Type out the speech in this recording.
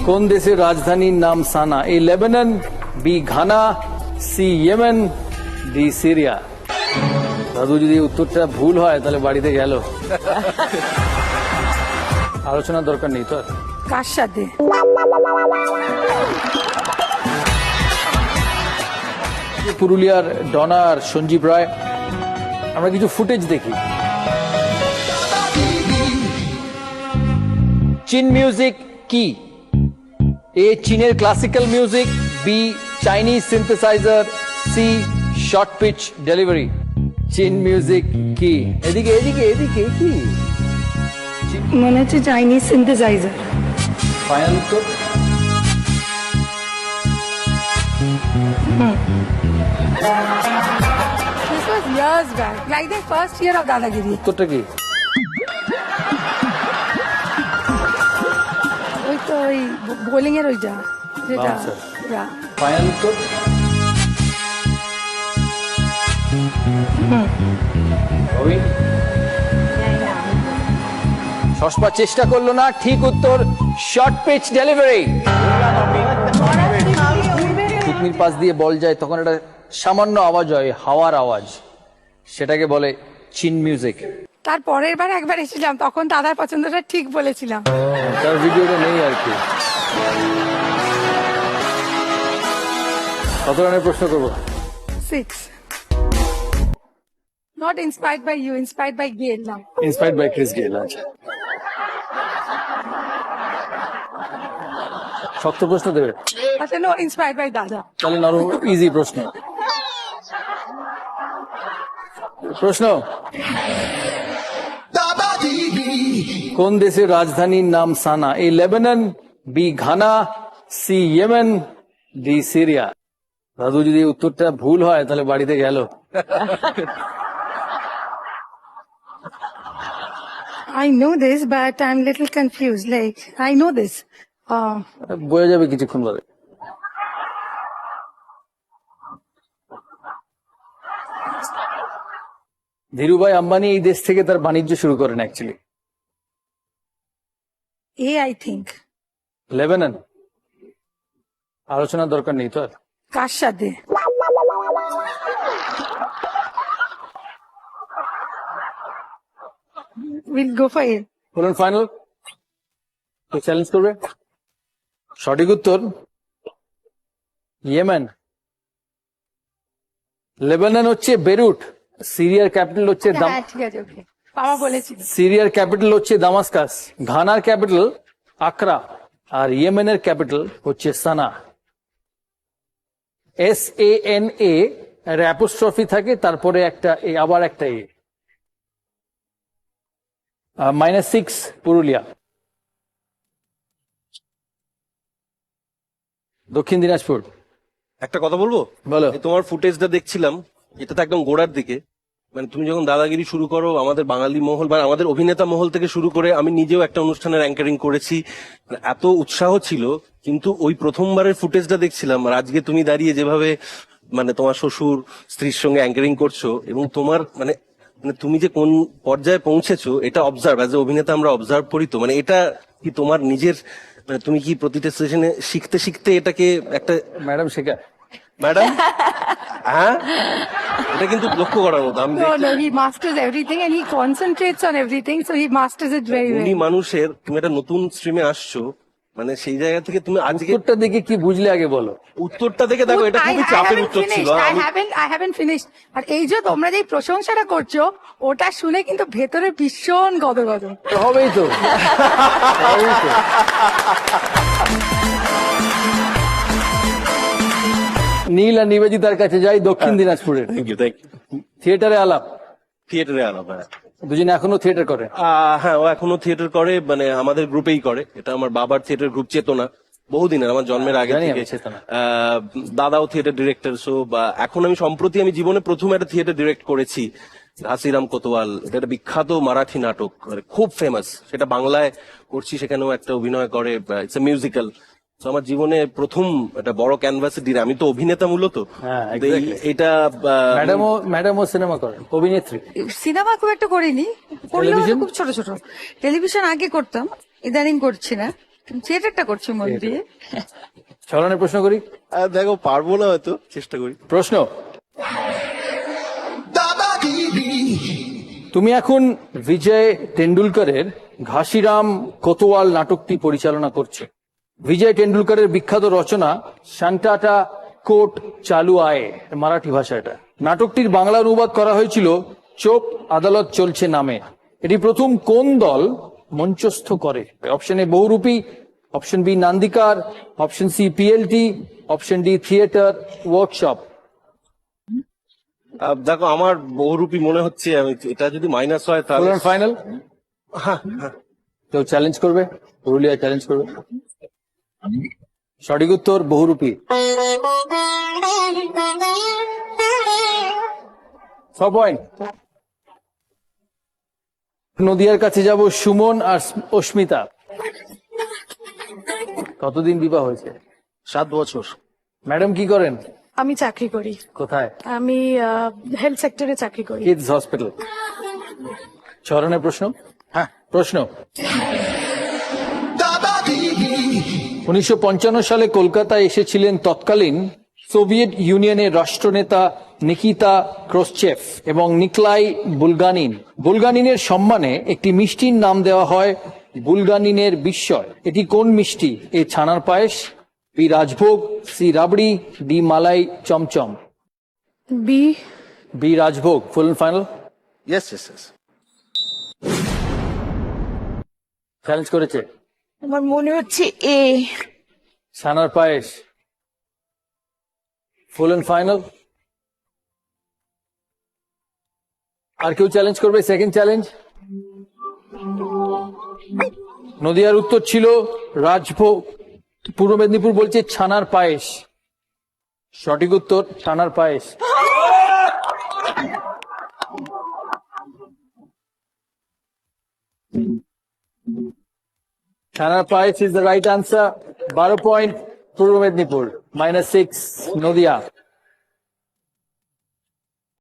কোন দেশের রাজধানীর নাম Sanaa? A Lebanon, B Ghana, C Yemen, D Syria. দাদু যদি উত্তরটা ভুল হয় তাহলে বাড়িতে গেল। আলোচনার দরকার নেই তো আর। কার সাথে? পুরুলিয়ার ডনার সঞ্জীব রায়, আমরা কিছু ফুটেজ দেখি। চীন মিউজিক কি? এ চীনের classical music, B Chinese synthesizer, C short pitch delivery. চীন মিউজিক কি? এদিকে এদিকে এদিকে কি? মনে হচ্ছে চাইনিজ সিনথেসাইজার। ফাইনাল উত্তর? This was years back, like the first year of Dadagiri. উত্তরটা কি? ওই তো ওই বোলিং এর ওইটা যেটা Bouncer. Yeah. ফাইনাল উত্তর? রবি? সস্পা চেষ্টা করলো না, ঠিক উত্তর শর্ট পিচ ডেলিভারি। থুতনির পাশ দিয়ে বল যায় তখন একটা সামান্য আওয়াজ হয়, হাওয়ার আওয়াজ, সেটাকে বলে চীন মিউজিক। তার পরের বার একবার এসেছিলাম, তখন দাদার পছন্দটা ঠিক বলেছিলাম। তার ভিডিওটা নেই আর কি। কত রানের প্রশ্ন করবো? 6. Not inspired by you, inspired by Gail now. Inspired by Chris Gayle. আচ্ছা, শক্ত প্রশ্ন দেবে আচ্ছা, no, inspired by Dada. তাহলে আরো ইজি প্রশ্ন। প্রশ্ন, কোন দেশের রাজধানীর নাম Sanaa? A Lebanon, B Ghana, C Yemen, D Syria. দাদু যদি উত্তরটা ভুল হয় তাহলে বাড়িতে গেল। I know this, but I'm little confused. Like, I know this. বয়ে যাবে কিছুক্ষণ বাদে। ধীরুভাই আম্বানি এই দেশ থেকে তার বাণিজ্য শুরু করেন actually. A, I think. Lebanon. আলোচনার দরকার নেই তো আর। কার সাথে? We'll go for it. বলুন ফাইনাল, চ্যালেঞ্জ করবে? সঠিক উত্তর ইয়েমেন। লেবানন হচ্ছে বেরুট, সিরিয়ার ক্যাপিটাল হচ্ছে হ্যাঁ, ঠিক আছে, ওকে। বাবা বলেছিল। সিরিয়ার ক্যাপিটাল হচ্ছে দামাস্কাস, ঘানার ক্যাপিটাল আকরা, আর ইয়েমেনের ক্যাপিটাল হচ্ছে সানা। SANA এর অ্যাপোস্ট্রফি থাকে, তারপরে একটা এ, আবার একটা এ। -6 পুরুলিয়া। দক্ষিণ দিনাজপুর। একটা কথা বলবো? বলো। এই তোমার ফুটেজটা দেখছিলাম, এটা তো একদম গোড়ার দিকে। মানে তুমি যখন দাদাগিরি শুরু করো, আমাদের বাঙালি মহল বা আমাদের অভিনেতা মহল থেকে শুরু করে আমি নিজেও একটা অনুষ্ঠানের অ্যাঙ্কারিং করেছি, মানে এত উৎসাহ ছিল। কিন্তু ওই প্রথমবারের ফুটেজটা দেখছিলাম, আর আজকে তুমি দাঁড়িয়ে যেভাবে মানে তোমার শ্বশুর স্ত্রীর সঙ্গে অ্যাঙ্কারিং করছো, এবং তোমার মানে মানে তুমি যে কোন পর্যায়ে পৌঁছেছো এটা অবজার্ভ, অ্যাজ এ অভিনেতা আমরা অবজার্ভ করি। তো মানে এটা কি তোমার নিজের, মানে তুমি কি প্রতিটা সেশনে শিখতে শিখতে এটাকে একটা ম্যাডাম শেখা। ম্যাডাম হ্যাঁ, এটা কিন্তু লক্ষ্য করার মতো। আমি No, no, he masters everything and he concentrates on everything, so he masters it very উনি well. মানুষের, তুমি একটা নতুন স্ট্রিমে আসছো, মানে সেই জায়গা থেকে তুমি আজকে উত্তরটা দেখে কি বুঝলে আগে বলো। উত্তরটা দেখে দেখো, এটা খুবই চাপের উত্তর ছিল। I haven't finished. আর এই যে তোমরা যে প্রশংসাটা করছো, ওটা শুনে কিন্তু ভেতরে ভীষণ গদগদ। হবেই তো, হবেই তো। নীল আর নিবেদিতার কাছে যাই, দক্ষিণ দিনাজপুরের। Thank you. থিয়েটারে আলাপ, থিয়েটারে আলাপ, হ্যাঁ। দুজনে এখনো থিয়েটার করে? হ্যাঁ, ও এখনো থিয়েটার করে, মানে আমাদের গ্রুপেই করে। এটা আমার বাবার থিয়েটার গ্রুপ চেতনা, বহুদিনের, আমার জন্মের আগে জানি থেকে। আমি চেতনা। দাদাও থিয়েটার ডিরেক্টর। সো এখন আমি সম্প্রতি আমি জীবনে প্রথম একটা থিয়েটার ডিরেক্ট করেছি, হাসিরাম কোতোয়াল। এটা একটা বিখ্যাত মারাঠি নাটক, মানে খুব ফেমাস। সেটা বাংলায় করছি, সেখানেও একটা অভিনয় করে, ইটস এ মিউজিক্যাল। তো আমার জীবনে প্রথম একটা বড় ক্যানভাসে ডিরে। আমি তো অভিনেতা মূলত। হ্যাঁ, তো এটা ম্যাডামও সিনেমা করেন, অভিনেত্রী। সিনেমা খুব একটা করিনি, করলেও টেলিভিশন? খুব ছোট ছোট। টেলিভিশন আগে করতাম, ইদানিং করছি না। থিয়েটারটা করছি মন দিয়ে। ছলনের প্রশ্ন করি। দেখো পারবো না হয়তো, চেষ্টা করি। প্রশ্ন, তুমি এখন বিজয় টেন্ডুলকারের ঘাসিরাম কোতোয়াল নাটকটি পরিচালনা করছো। বিজয় টেন্ডুলকারের বিখ্যাত রচনা শান্তাটা কোট চালু আয়ে, মারাঠি ভাষা এটা। নাটকটির বাংলা অনুবাদ করা হয়েছিল চোপ আদালত চলছে নামে। এটি প্রথম কোন দল মঞ্চস্থ করে? Option A Bohurupee, option B Nandikar, option C PLT, option D theatre workshop. দেখো আমার বহুরূপী মনে হচ্ছে, আমি এটা যদি মাইনাস হয় তাহলে ফাইনাল হ্যাঁ। কেউ চ্যালেঞ্জ করবে? পুরুলিয়া চ্যালেঞ্জ করবে? সঠিক উত্তর বহুরূপী। 6 পয়েন্ট। নদিয়ার কাছে যাব, সুমন আর অস্মিতা। কতদিন বিবাহ হয়েছে? 7 বছর। ম্যাডাম কি করেন? আমি চাকরি করি। কোথায়? আমি হেলথ সেক্টরে চাকরি করি। Kids hospital. ছরণের প্রশ্ন। হ্যাঁ, প্রশ্ন। 1955 সালে কলকাতায় এসেছিলেন তৎকালীন সোভিয়েত ইউনিয়নের রাষ্ট্রনেতা নিকিতা ক্রুশ্চেভ এবং নিকলাই বুলগানিন। বুলগানিনের সম্মানে একটি মিষ্টির নাম দেওয়া হয় বুলগানিনের বিস্ময়। এটি কোন মিষ্টি? এ ছানার payesh, B rajbhog, C rabri, D malai chomchom. B. B rajbhog. Full and final? Yes yes yes. Challenge করেছে। আমার মনে হচ্ছে এ। ছানার পায়েস। ফুল এন্ড ফাইনাল? আর কেউ চ্যালেঞ্জ করবে? Second challenge. নদিয়ার উত্তর ছিল রাজভোগ, পূর্ব মেদিনীপুর বলছে ছানার পায়েস। সঠিক উত্তর ছানার পায়েস। ছানার payesh is the right answer. 12 point Purba Medinipur, -6 Nadia.